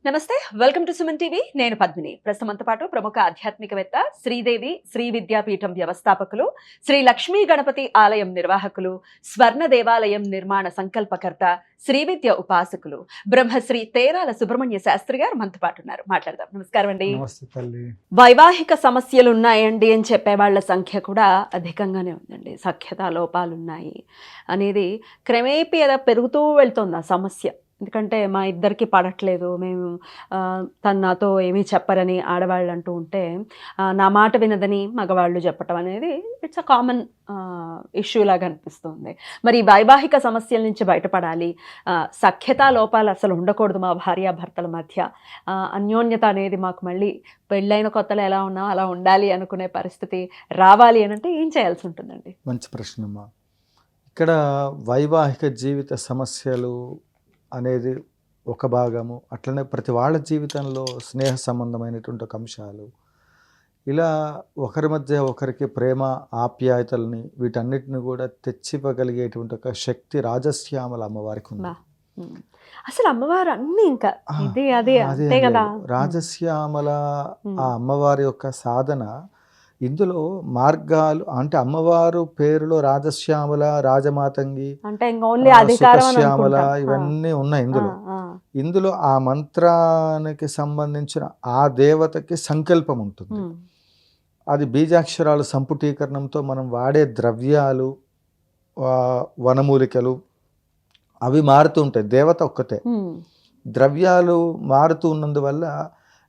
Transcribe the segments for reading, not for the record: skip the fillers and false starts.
నమస్తే, welcome to Suman TV. నేను పద్మిని. ప్రస్తుతంతో పాటు ప్రముఖ ఆధ్యాత్మికవేత్త, శ్రీదేవి శ్రీ విద్యాపీఠం వ్యవస్థాపకులు, శ్రీ లక్ష్మీ గణపతి ఆలయం నిర్వాహకులు, స్వర్ణ దేవాలయం నిర్మాణ సంకల్పకర్త, శ్రీ విద్య ఉపాసకులు, బ్రహ్మశ్రీ తేరాల సుబ్రహ్మణ్య శాస్త్రి గారు మనతో పాటు ఉన్నారు. మాట్లాడదాం. నమస్కారం అండి. వైవాహిక సమస్యలు ఉన్నాయండి అని చెప్పే వాళ్ళ సంఖ్య కూడా అధికంగానే ఉందండి. సఖ్యత లోపాలు ఉన్నాయి అనేది క్రమేపీ ఏదో పెరుగుతూ వెళ్తుంది ఆ సమస్య. ఎందుకంటే మా ఇద్దరికి పడట్లేదు, మేము తను నాతో ఏమీ చెప్పరని ఆడవాళ్ళు అంటూ ఉంటే, నా మాట వినదని మగవాళ్ళు చెప్పటం అనేది ఇట్స్ అ కామన్ ఇష్యూ లాగా అనిపిస్తుంది. మరి ఈ వైవాహిక సమస్యల నుంచి బయటపడాలి, సఖ్యతా లోపాలు అసలు ఉండకూడదు మా భార్యాభర్తల మధ్య, అన్యోన్యత అనేది మాకు మళ్ళీ పెళ్ళైన కొత్తలో ఎలా ఉన్నాం అలా ఉండాలి అనుకునే పరిస్థితి రావాలి అని అంటే ఏం చేయాల్సి ఉంటుందండి? మంచి ప్రశ్నమ్మా. ఇక్కడ వైవాహిక జీవిత సమస్యలు అనేది ఒక భాగము, అట్లనే ప్రతి వాళ్ళ జీవితంలో స్నేహ సంబంధమైనటువంటి ఒక అంశాలు, ఇలా ఒకరి మధ్య ఒకరికి ప్రేమ ఆప్యాయతల్ని వీటన్నిటిని కూడా తెచ్చివ్వగలిగేటువంటి ఒక శక్తి రాజశ్యామల అమ్మవారికి ఉంది. అసలు అమ్మవారు అన్ని ఇంకా అదే కదా రాజశ్యామల ఆ అమ్మవారి యొక్క సాధన. ఇందులో మార్గాలు అంటే అమ్మవారు పేరులో రాజశ్యామల, రాజమాతంగి, సుఖశ్యామల ఇవన్నీ ఉన్నాయి. ఇందులో ఆ మంత్రానికి సంబంధించిన ఆ దేవతకి సంకల్పం ఉంటుంది. అది బీజాక్షరాలు సంపుటీకరణంతో మనం వాడే ద్రవ్యాలు, వనమూలికలు అవి మారుతూ ఉంటాయి. దేవత ఒక్కటే, ద్రవ్యాలు మారుతూ ఉన్నందువల్ల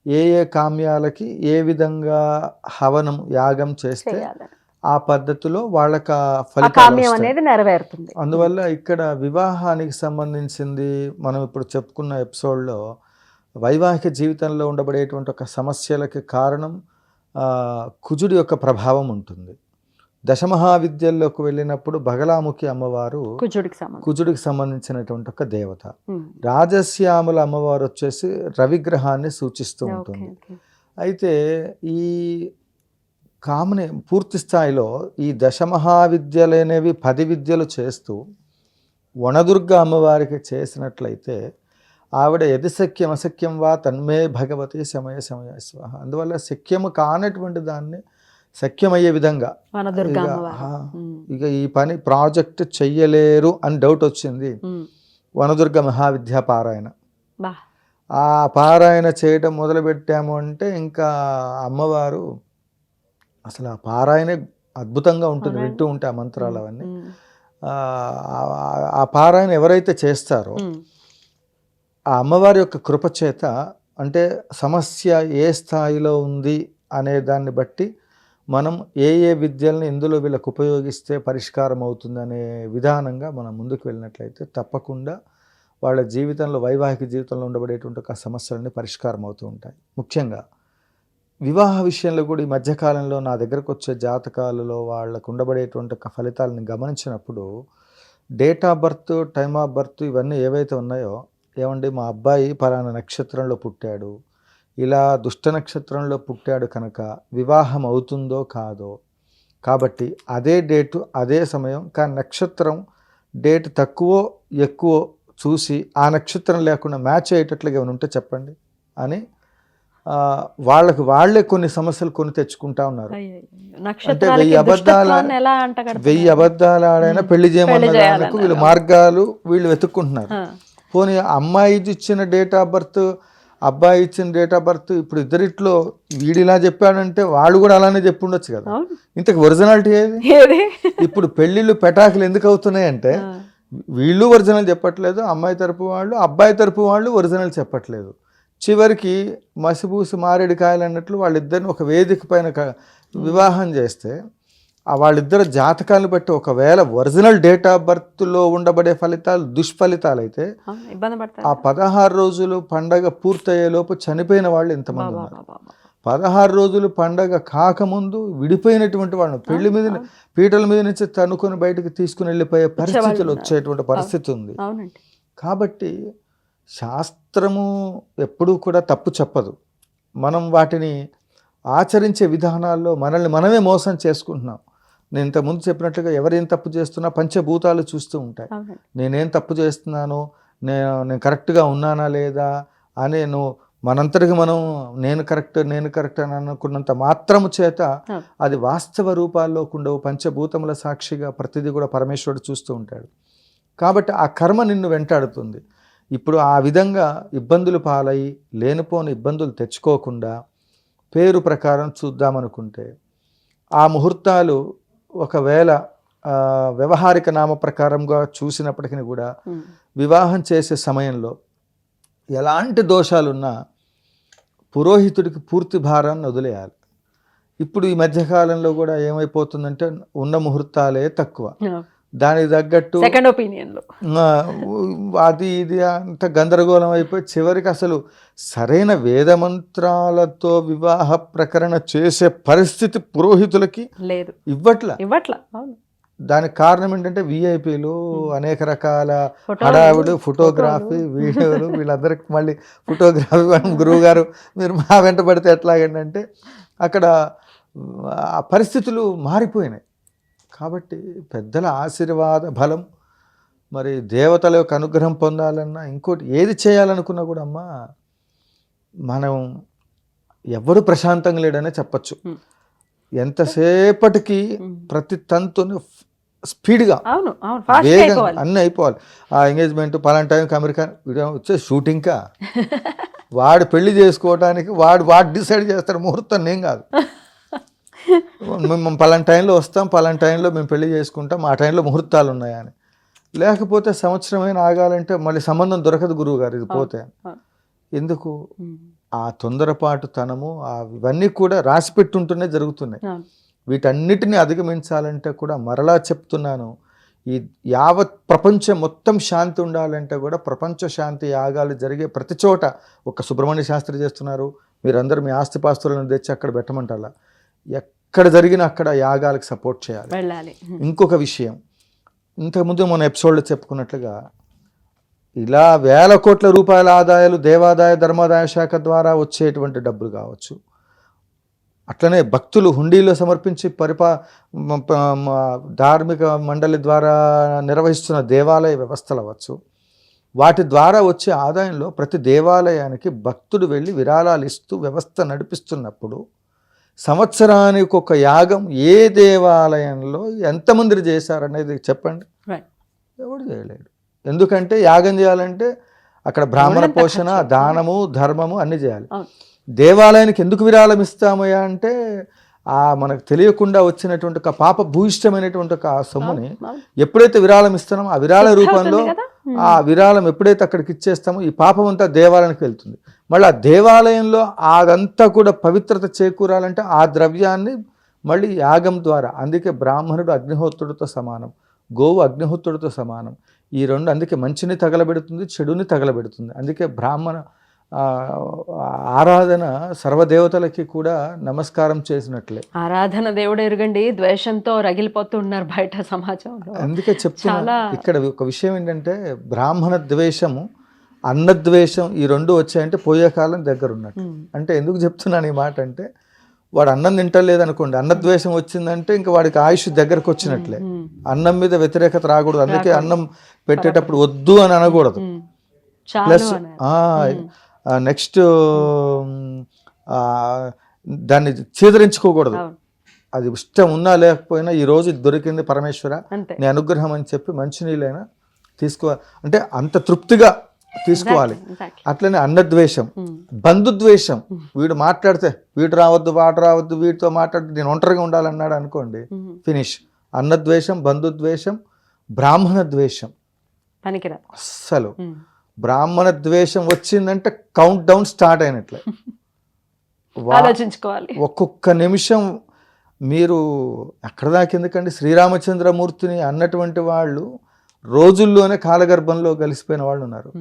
ఏ ఏ కామ్యాలకి ఏ విధంగా హవనం యాగం చేస్తే ఆ పద్ధతిలో వాళ్ళకి ఫలితం అనేది నెరవేరుతుంది. అందువల్ల ఇక్కడ వివాహానికి సంబంధించింది మనం ఇప్పుడు చెప్పుకున్న ఎపిసోడ్లో వైవాహిక జీవితంలో ఉండబడేటువంటి ఒక సమస్యలకి కారణం కుజుడి యొక్క ప్రభావం ఉంటుంది. దశమహావిద్యల్లోకి వెళ్ళినప్పుడు బగలాముఖి అమ్మవారు కుజుడికి సంబంధించినటువంటి ఒక దేవత. రాజశ్యామల అమ్మవారు వచ్చేసి రవిగ్రహాన్ని సూచిస్తూ ఉంటుంది. అయితే ఈ కామని పూర్తి స్థాయిలో ఈ దశమహావిద్యలు అనేవి 10 విద్యలు చేస్తూ వనదుర్గ అమ్మవారికి చేసినట్లయితే ఆవిడ ఎది శక్యం అశక్యం వా తన్మే భగవతి సమయ సమయ స్వాహ. అందువల్ల శక్యము కానటువంటి దాన్ని శక్యమయ్యే విధంగా, ఇక ఈ పని ప్రాజెక్ట్ చెయ్యలేరు అని డౌట్ వచ్చింది, వనదుర్గ మహావిద్యా పారాయణ. ఆ పారాయణ చేయడం మొదలుపెట్టాము అంటే ఇంకా అమ్మవారు అసలు ఆ పారాయణే అద్భుతంగా ఉంటుంది. వింటూ ఉంటే ఆ మంత్రాలు అవన్నీ, ఆ పారాయణ ఎవరైతే చేస్తారో ఆ అమ్మవారి యొక్క కృపచేత, అంటే సమస్య ఏ స్థాయిలో ఉంది అనే దాన్ని బట్టి మనం ఏ ఏ విద్యల్ని ఇందులో వీళ్ళకు ఉపయోగిస్తే పరిష్కారం అవుతుందనే విధానంగా మనం ముందుకు వెళ్ళినట్లయితే తప్పకుండా వాళ్ళ జీవితంలో, వైవాహిక జీవితంలో ఉండబడేటువంటి ఒక సమస్యలన్నీ పరిష్కారం అవుతూ ఉంటాయి. ముఖ్యంగా వివాహ విషయంలో కూడా ఈ మధ్యకాలంలో నా దగ్గరకు వచ్చే జాతకాలలో వాళ్ళకు ఉండబడేటువంటి ఒక ఫలితాలను గమనించినప్పుడు date of birth, time of birth ఇవన్నీ ఏవైతే ఉన్నాయో, ఏమండి మా అబ్బాయి పలానా నక్షత్రంలో పుట్టాడు, ఇలా దుష్ట నక్షత్రంలో పుట్టాడు కనుక వివాహం అవుతుందో కాదో, కాబట్టి అదే డేటు అదే సమయం, కానీ నక్షత్రం డేట్ తక్కువ ఎక్కువ చూసి ఆ నక్షత్రం లేకుండా మ్యాచ్ అయ్యేటట్లుగా ఏమైనా ఉంటే చెప్పండి అని వాళ్ళకి వాళ్ళే కొన్ని సమస్యలు కొని తెచ్చుకుంటా ఉన్నారు. అంటే 1000 అబద్ధాలు ఆడైనా పెళ్లి చేయమన్న వీళ్ళు మార్గాలు వీళ్ళు వెతుక్కుంటున్నారు. పోనీ అమ్మాయి ఇచ్చిన డేట్ ఆఫ్ బర్త్, అబ్బాయి ఇచ్చిన డేట్ ఆఫ్ బర్త్, ఇప్పుడు ఇద్దరిట్లో వీడిలా చెప్పాడంటే వాళ్ళు కూడా అలానే చెప్పి ఉండొచ్చు కదా. ఇంతకు ఒరిజినాలిటీ ఏది? ఇప్పుడు పెళ్ళిళ్ళు పెటాకులు ఎందుకు అవుతున్నాయంటే వీళ్ళు ఒరిజినల్ చెప్పట్లేదు, అమ్మాయి తరపు వాళ్ళు అబ్బాయి తరపు వాళ్ళు ఒరిజినల్ చెప్పట్లేదు. చివరికి మసిపూసి మారేడుకాయలు అన్నట్లు వాళ్ళిద్దరిని ఒక వేదిక పైన వివాహం చేస్తే వాళ్ళిద్దరు జాతకాలను బట్టి ఒకవేళ ఒరిజినల్ డేట్ ఆఫ్ బర్త్లో ఉండబడే ఫలితాలు దుష్ఫలితాలు అయితే ఆ 16 రోజులు పండగ పూర్తయ్యేలోపు చనిపోయిన వాళ్ళు ఎంతమంది ఉన్నారు. 16 రోజులు పండగ కాకముందు విడిపోయినటువంటి వాళ్ళు పెళ్లి మీద పీటల మీద నుంచి తనుకొని బయటకు తీసుకుని వెళ్ళిపోయే పరిస్థితులు వచ్చేటువంటి పరిస్థితి ఉంది. కాబట్టి శాస్త్రము ఎప్పుడూ కూడా తప్పు చెప్పదు. మనం వాటిని ఆచరించే విధానాల్లో మనల్ని మనమే మోసం చేసుకుంటున్నాం. నేను ఇంతకుముందు చెప్పినట్లుగా ఎవరేం తప్పు చేస్తున్నా పంచభూతాలు చూస్తూ ఉంటాయి. నేనేం తప్పు చేస్తున్నాను, నేను కరెక్ట్గా ఉన్నానా లేదా, అని నువ్వు మనంతటికి మనం నేను కరెక్ట్ అని అనుకున్నంత మాత్రము చేత అది వాస్తవ రూపాల్లోకి ఉండవు. పంచభూతముల సాక్షిగా ప్రతిదీ కూడా పరమేశ్వరుడు చూస్తూ ఉంటాడు. కాబట్టి ఆ కర్మ నిన్ను వెంటాడుతుంది. ఇప్పుడు ఆ విధంగా ఇబ్బందులు పాలై లేనిపోని ఇబ్బందులు తెచ్చుకోకుండా పేరు ప్రకారం చూద్దామనుకుంటే ఆ ముహూర్తాలు ఒకవేళ వ్యవహారిక నామ ప్రకారంగా చూసినప్పటికీ కూడా వివాహం చేసే సమయంలో ఎలాంటి దోషాలున్నా పురోహితుడికి పూర్తి భారాన్ని వదిలేయాలి. ఇప్పుడు ఈ మధ్యకాలంలో కూడా ఏమైపోతుందంటే ఉన్న ముహూర్తాలే తక్కువ, దానికి తగ్గట్టు సెకండ్ ఒపీనియన్లో అది ఇది అంత గందరగోళం అయిపోయి చివరికి అసలు సరైన వేదమంత్రాలతో వివాహ ప్రకరణ చేసే పరిస్థితి పురోహితులకి లేదు, ఇవ్వట్లా. అవును. దానికి కారణం ఏంటంటే విఐపీలు, అనేక రకాల హడావుడు, ఫోటోగ్రఫీ, వీడియోలు, వీళ్ళందరికి మళ్ళీ ఫోటోగ్రఫీ గురువు గారు మీరు మా వెంట పడితే ఎట్లాగంటే అక్కడ ఆ పరిస్థితులు మారిపోయినాయి. కాబట్టి పెద్దల ఆశీర్వాద బలం, మరి దేవతల యొక్క అనుగ్రహం పొందాలన్నా ఇంకోటి ఏది చేయాలనుకున్నా కూడా అమ్మా మనం ఎవరు ప్రశాంతంగా లేడనే చెప్పచ్చు. ఎంతసేపటికి ప్రతి తంతుని స్పీడ్గా వేగంగా అన్నీ అయిపోవాలి. ఆ ఎంగేజ్మెంట్ పలానా టైంకి అమెరికా వచ్చే షూటింగ్కా వాడు పెళ్లి చేసుకోవడానికి వాడు డిసైడ్ చేస్తాడు ముహూర్తం, నేను కాదు. మేము పలానా టైంలో వస్తాం, పలానా టైంలో మేము పెళ్లి చేసుకుంటాం, ఆ టైంలో ముహూర్తాలు ఉన్నాయని. లేకపోతే సంవత్సరమైన ఆగాలంటే మళ్ళీ సంబంధం దొరకదు గురువు గారు, ఇది పోతే. ఎందుకు ఆ తొందరపాటు తనము ఇవన్నీ కూడా రాసిపెట్టుంటూనే జరుగుతున్నాయి. వీటన్నిటిని అధిగమించాలంటే కూడా మరలా చెప్తున్నాను, ఈ యావత్ ప్రపంచం మొత్తం శాంతి ఉండాలంటే కూడా ప్రపంచ శాంతి యాగాలు జరిగే ప్రతి చోట ఒక సుబ్రహ్మణ్య శాస్త్రి చేస్తున్నారు, మీరందరూ మీ ఆస్తిపాస్తులను తెచ్చి అక్కడ పెట్టమంటారా, ఎక్కడ జరిగినా అక్కడ యాగాలకు సపోర్ట్ చేయాలి. ఇంకొక విషయం, ఇంతకుముందు మన ఎపిసోడ్లో చెప్పుకున్నట్లుగా ఇలా వేల కోట్ల రూపాయల ఆదాయాలు దేవాదాయ ధర్మాదాయ శాఖ ద్వారా వచ్చేటువంటి డబ్బులు కావచ్చు, అట్లనే భక్తులు హుండీలో సమర్పించి ధార్మిక మండలి ద్వారా నిర్వహిస్తున్న దేవాలయ వ్యవస్థలు అవ్వచ్చు, వాటి ద్వారా వచ్చే ఆదాయంలో ప్రతి దేవాలయానికి భక్తుడు వెళ్ళి విరాళాలు ఇస్తూ వ్యవస్థ నడిపిస్తున్నప్పుడు సంవత్సరానికి ఒక యాగం ఏ దేవాలయంలో ఎంతమంది చేశారనేది చెప్పండి. ఎవడు చేయలేడు. ఎందుకంటే యాగం చేయాలంటే అక్కడ బ్రాహ్మణ పోషణ, దానము, ధర్మము అన్నీ చేయాలి. దేవాలయానికి ఎందుకు విరాళం ఇస్తామయ్యా అంటే మనకు తెలియకుండా వచ్చినటువంటి ఒక పాప భూయిష్టమైనటువంటి ఒక సొమ్ముని ఎప్పుడైతే విరాళం ఇస్తున్నామో ఆ విరాళ రూపంలో ఆ విరాళం ఎప్పుడైతే అక్కడికి ఇచ్చేస్తామో ఈ పాపం అంతా దేవాలయానికి వెళ్తుంది. మళ్ళీ ఆ దేవాలయంలో అదంతా కూడా పవిత్రత చేకూరాలంటే ఆ ద్రవ్యాన్ని మళ్ళీ యాగం ద్వారా, అందుకే బ్రాహ్మణుడు అగ్నిహోత్రుడితో సమానం, గోవు అగ్నిహోత్రుడితో సమానం. ఈ రెండు అందుకే మంచిని తగలబెడుతుంది, చెడుని తగలబెడుతుంది. అందుకే బ్రాహ్మణ ఆరాధన సర్వదేవతలకి కూడా నమస్కారం చేసినట్లే. ఆరాధన దేవుడు ఎరుగండి, ద్వేషంతో రగిలిపోతున్నారు బయట సమాజంలో. అందుకే చెప్తున్నా, ఇక్కడ ఒక విషయం ఏంటంటే బ్రాహ్మణ ద్వేషము, అన్నద్వేషం ఈ రెండు వచ్చాయంటే పోయే కాలం దగ్గర ఉన్నట్టు. అంటే ఎందుకు చెప్తున్నాను ఈ మాట అంటే, వాడు అన్నం తింటలేదు అనుకోండి, అన్నద్వేషం వచ్చిందంటే ఇంకా వాడికి ఆయుష్ దగ్గరకు వచ్చినట్లే. అన్నం మీద వ్యతిరేకత రాకూడదు, అందుకే అన్నం పెట్టేటప్పుడు వద్దు అని అనకూడదు. ప్లస్ నెక్స్ట్ దాన్ని చీదరించుకోకూడదు. అది ఇష్టం ఉన్నా లేకపోయినా ఈ రోజు దొరికింది పరమేశ్వర నీ అనుగ్రహం అని చెప్పి మంచినీళ్ళైనా తీసుకోవాలి, అంటే అంత తృప్తిగా తీసుకోవాలి. అట్లనే అన్నద్వేషం, బంధుద్వేషం, వీడు మాట్లాడితే వీడు రావద్దు, వాడు రావద్దు, వీడితో మాట్లాడితే నేను ఒంటరిగా ఉండాలన్నాడు అనుకోండి, ఫినిష్. అన్నద్వేషం, బంధుద్వేషం, బ్రాహ్మణ ద్వేషం అస్సలు. బ్రాహ్మణ ద్వేషం వచ్చిందంటే కౌంట్ డౌన్ స్టార్ట్ అయినట్లే. ఆలోచించుకోవాలి. ఒక్కొక్క నిమిషం మీరు ఎక్కడ దాకా ఎందుకండి, శ్రీరామచంద్రమూర్తిని అన్నటువంటి వాళ్ళు రోజుల్లోనే కాలగర్భంలో కలిసిపోయిన వాళ్ళు ఉన్నారు.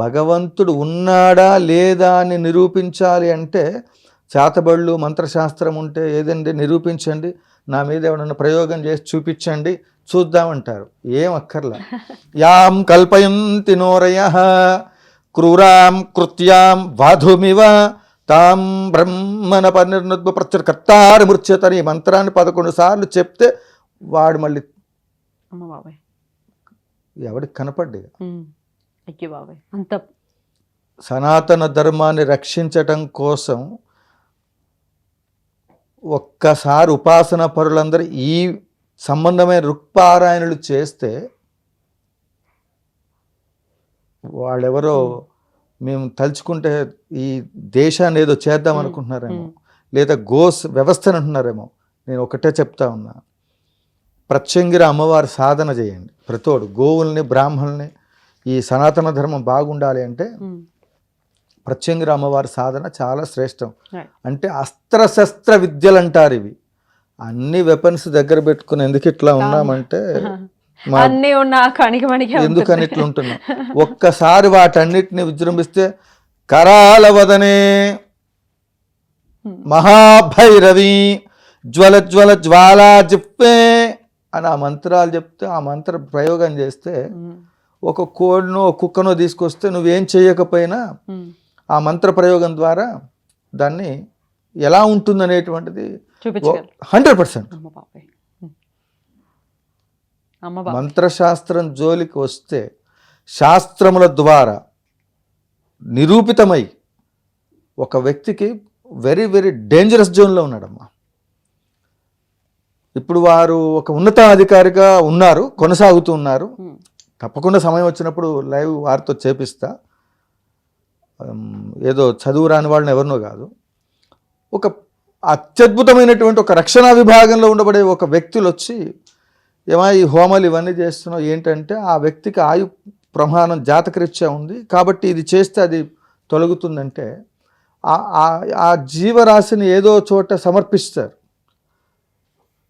భగవంతుడు ఉన్నాడా లేదా అని నిరూపించాలి అంటే చేతబళ్ళు, మంత్రశాస్త్రం ఉంటే ఏదండి నిరూపించండి, నా మీద ఏమన్నా ప్రయోగం చేసి చూపించండి చూద్దామంటారు. ఏం అక్కర్లా. యాం కల్పయంతి నోరయః క్రూరాం కృత్యాం వాధుమివ తాం బ్రహ్మణ పరినిర్నుద్భ ప్రత్యుర్కర్తారి ముర్చ్యతని ఈ మంత్రాన్ని 11 సార్లు చెప్తే వాడు మళ్ళీ ఎవడికి కనపడ్డి అంత సనాతన ధర్మాన్ని రక్షించటం కోసం ఒక్కసారి ఉపాసన పరులందరూ ఈ సంబంధమైన రుక్పారాయణలు చేస్తే వాళ్ళెవరో మేము తలుచుకుంటే ఈ దేశాన్ని ఏదో చేద్దాం అనుకుంటున్నారేమో, లేదా గోస్ వ్యవస్థను అంటున్నారేమో. నేను ఒకటే చెప్తా ఉన్నా, ప్రత్యంగిర అమ్మవారి సాధన చేయండి. ప్రతోడు గోవుల్ని బ్రాహ్మణుల్ని ఈ సనాతన ధర్మం బాగుండాలి అంటే ప్రత్యంగిర అమ్మవారి సాధన చాలా శ్రేష్టం. అంటే అస్త్రశస్త్ర విద్యలు అంటారు ఇవి. అన్ని వెపన్స్ దగ్గర పెట్టుకుని ఎందుకు ఇట్లా ఉన్నామంటే ఎందుకని ఇట్లా ఉంటున్నాం. ఒక్కసారి వాటన్నిటిని విజృంభిస్తే కరాల వదనే మహాభైరవి జ్వల జ్వల జ్వాలా జిప్పే అని ఆ మంత్రాలు చెప్తే, ఆ మంత్ర ప్రయోగం చేస్తే ఒక కోడినో కుక్కనో తీసుకొస్తే నువ్వేం చేయకపోయినా ఆ మంత్ర ప్రయోగం ద్వారా దాన్ని ఎలా ఉంటుందనేటువంటిది 100%. మంత్రశాస్త్రం జోలికి వస్తే శాస్త్రముల ద్వారా నిరూపితమై ఒక వ్యక్తికి వెరీ వెరీ డేంజరస్ జోన్లో ఉన్నాడమ్మా. ఇప్పుడు వారు ఒక ఉన్నతాధికారిగా ఉన్నారు, కొనసాగుతూ ఉన్నారు. తప్పకుండా సమయం వచ్చినప్పుడు లైవ్ వారితో చేపిస్తా. ఏదో చదువు రాని వాళ్ళని ఎవరినో కాదు, ఒక అత్యద్భుతమైనటువంటి ఒక రక్షణ విభాగంలో ఉండబడే ఒక వ్యక్తులు వచ్చి ఏమో ఈ హోమాలు ఇవన్నీ చేస్తున్నావు ఏంటంటే, ఆ వ్యక్తికి ఆయు ప్రమాణం జాతకరీత్యా ఉంది కాబట్టి ఇది చేస్తే అది తొలగుతుందంటే ఆ జీవరాశిని ఏదో చోట సమర్పిస్తారు.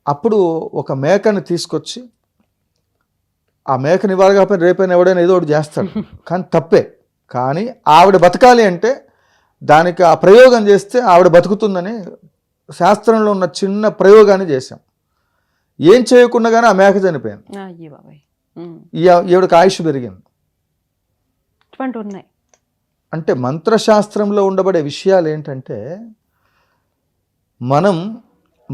అప్పుడు ఒక మేకని తీసుకొచ్చి ఆ మేకని ఇవ్వాలి కాకపోతే రేపైనా ఎవడైనా ఏదో ఒకటి చేస్తాడు, కానీ తప్పే. కానీ ఆవిడ బతకాలి అంటే దానికి ఆ ప్రయోగం చేస్తే ఆవిడ బతుకుతుందని శాస్త్రంలో ఉన్న చిన్న ప్రయోగాన్ని చేశాం. ఏం చేయకుండా కానీ ఆ మేక చనిపోయింది, ఈవిడకి ఆయుష్ పెరిగింది. అంటే మంత్రశాస్త్రంలో ఉండబడే విషయాలు ఏంటంటే,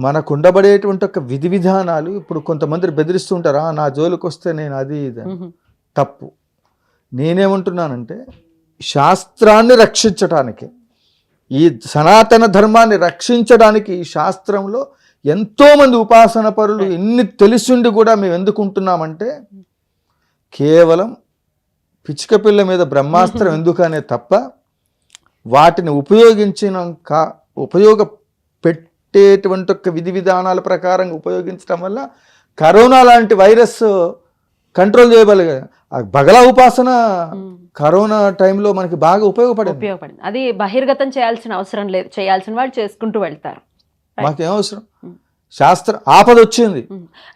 మనకు ఉండబడేటువంటి ఒక విధి విధానాలు. ఇప్పుడు కొంతమంది బెదిరిస్తుంటారా, నా జోలికి వస్తే నేను అది ఇది తప్పు. నేనేమంటున్నానంటే, శాస్త్రాన్ని రక్షించటానికి, ఈ సనాతన ధర్మాన్ని రక్షించడానికి ఈ శాస్త్రంలో ఎంతోమంది ఉపాసన పరులు ఎన్ని తెలిసిండి కూడా మేము ఎందుకు ఉంటున్నామంటే, కేవలం పిచ్చుక పిల్ల మీద బ్రహ్మాస్త్రం ఎందుకనే తప్ప వాటిని ఉపయోగపెట్టేటువంటి ఒక విధి విధానాల ప్రకారం ఉపయోగించడం వల్ల కరోనా లాంటి వైరస్ కంట్రోల్ చేయగలిగా. బగలా ఉపాసన కరోనా టైంలో మనకి బాగా ఉపయోగపడింది. అది బహిర్గతం చేయాల్సిన అవసరం లేదు, చేయాల్సిన వాళ్ళు చేసుకుంటూ వెళ్తారు. మాకేం అవసరం, శాస్త్ర ఆపద వచ్చింది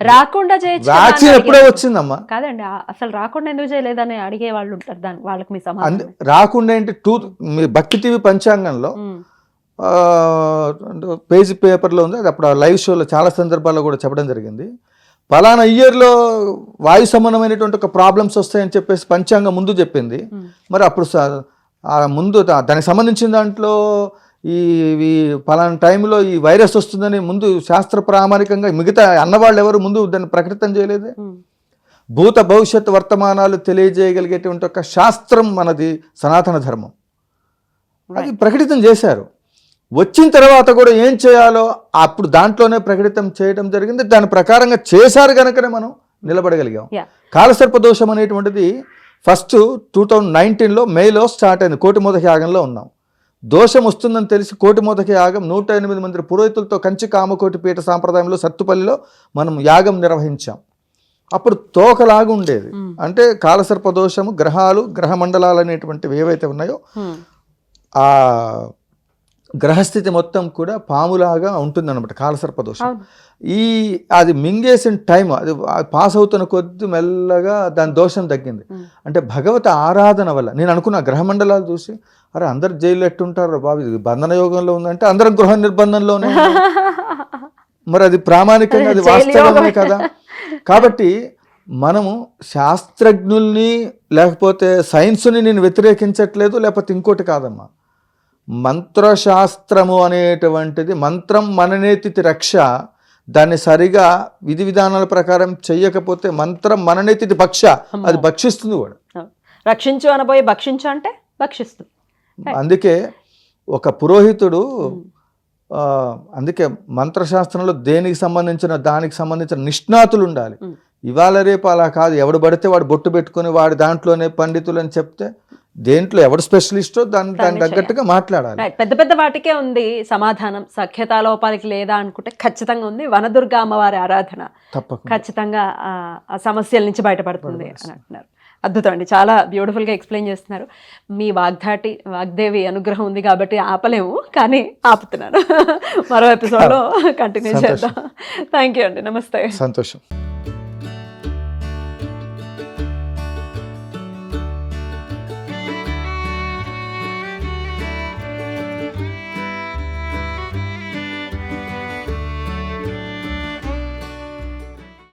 రాకుండా చేయొచ్చు. వ్యాక్సిన్ ఎప్పుడో వచ్చిందమ్మా. కాదండి, అసలు రాకుండా ఎందుకు చేయలేదని అడిగే వాళ్ళు ఉంటారు. వాళ్ళకి మీ సమాధానం రాకుండా ఏంటి, మీ భక్తి టీవీ పంచాంగంలో పేజీ పేపర్లో ఉంది, అది అప్పుడు లైవ్ షోలో చాలా సందర్భాల్లో కూడా చెప్పడం జరిగింది. పలానా ఇయర్లో వాయు సంబంధమైనటువంటి ఒక ప్రాబ్లమ్స్ వస్తాయని చెప్పేసి పంచాంగం ముందు చెప్పింది. మరి అప్పుడు ముందు దానికి సంబంధించిన దాంట్లో ఈ పలానా టైంలో ఈ వైరస్ వస్తుందని ముందు శాస్త్ర ప్రామాణికంగా మిగతా అన్నవాళ్ళు ఎవరు ముందు దాన్ని ప్రకటితం చేయలేదే. భూత భవిష్యత్ వర్తమానాలు తెలియజేయగలిగేటువంటి ఒక శాస్త్రం మనది సనాతన ధర్మం, అది ప్రకటితం చేశారు. వచ్చిన తర్వాత కూడా ఏం చేయాలో అప్పుడు దాంట్లోనే ప్రకటితం చేయడం జరిగింది. దాని ప్రకారంగా చేశారు కనుకనే మనం నిలబడగలిగాం. కాలసర్ప దోషం అనేటువంటిది ఫస్ట్ 2019లో మేలో స్టార్ట్ అయింది. కోటిమోదక యాగంలో ఉన్నాం. దోషం వస్తుందని తెలిసి కోటిమోదక యాగం 108 మంది పురోహితులతో కంచి కామకోటి పీఠ సాంప్రదాయంలో సత్తుపల్లిలో మనం యాగం నిర్వహించాం. అప్పుడు తోకలాగా ఉండేది. అంటే కాలసర్ప దోషము, గ్రహాలు, గ్రహ మండలాలు అనేటువంటివి ఏవైతే ఉన్నాయో ఆ గ్రహస్థితి మొత్తం కూడా పాములాగా ఉంటుందన్నమాట కాలసర్ప దోషం. అది మింగేసిన టైం, అది పాస్ అవుతున్న కొద్ది మెల్లగా దాని దోషం తగ్గింది. అంటే భగవత ఆరాధన వల్ల నేను అనుకున్న గ్రహమండలాలు చూసి, అరే అందరు జైలు ఎట్టుంటారు బాబు, ఇది బంధన యోగంలో ఉందంటే అందరం గృహ నిర్బంధంలోనే, మరి అది ప్రామాణికంగా అది వాస్తవమే కదా. కాబట్టి మనము శాస్త్రజ్ఞుల్ని లేకపోతే సైన్స్ని నేను వ్యతిరేకించట్లేదు, లేకపోతే ఇంకోటి కాదమ్మా. మంత్రశాస్త్రము అనేటువంటిది మంత్రం మననేతి రక్ష, దాన్ని సరిగా విధి విధానాల ప్రకారం చెయ్యకపోతే మంత్రం మననేతి భక్ష, అది భక్షిస్తుంది కూడా. రక్షించు అనబోయి భక్షించు అంటే భక్షిస్తుంది. అందుకే ఒక పురోహితుడు అందుకే మంత్రశాస్త్రంలో దానికి సంబంధించిన నిష్ణాతులు ఉండాలి. ఇవాళ రేపు అలా కాదు, ఎవడు పడితే వాడు బొట్టు పెట్టుకొని వాడి దాంట్లోనే పండితులు అని చెప్తే దేంట్లో ఎవడు స్పెషలిస్టో దానికి తగ్గట్టుగా మాట్లాడాలి. పెద్ద పెద్ద వాటికే ఉంది సమాధానం, సఖ్యతాలోపాలకి లేదా అనుకుంటే ఖచ్చితంగా ఉంది వనదుర్గ అమ్మవారి ఆరాధన, తప్పకుండా ఖచ్చితంగా ఆ సమస్యల నుంచి బయటపడుతుంది అని అంటున్నారు. అద్భుతం అండి, చాలా బ్యూటిఫుల్గా ఎక్స్ప్లెయిన్ చేస్తున్నారు. మీ వాగ్దేవి అనుగ్రహం ఉంది కాబట్టి ఆపలేము, కానీ ఆపుతున్నాను. మరో ఎపిసోడ్లో కంటిన్యూ చేద్దాం. థ్యాంక్ యూ అండి, నమస్తే. సంతోషం.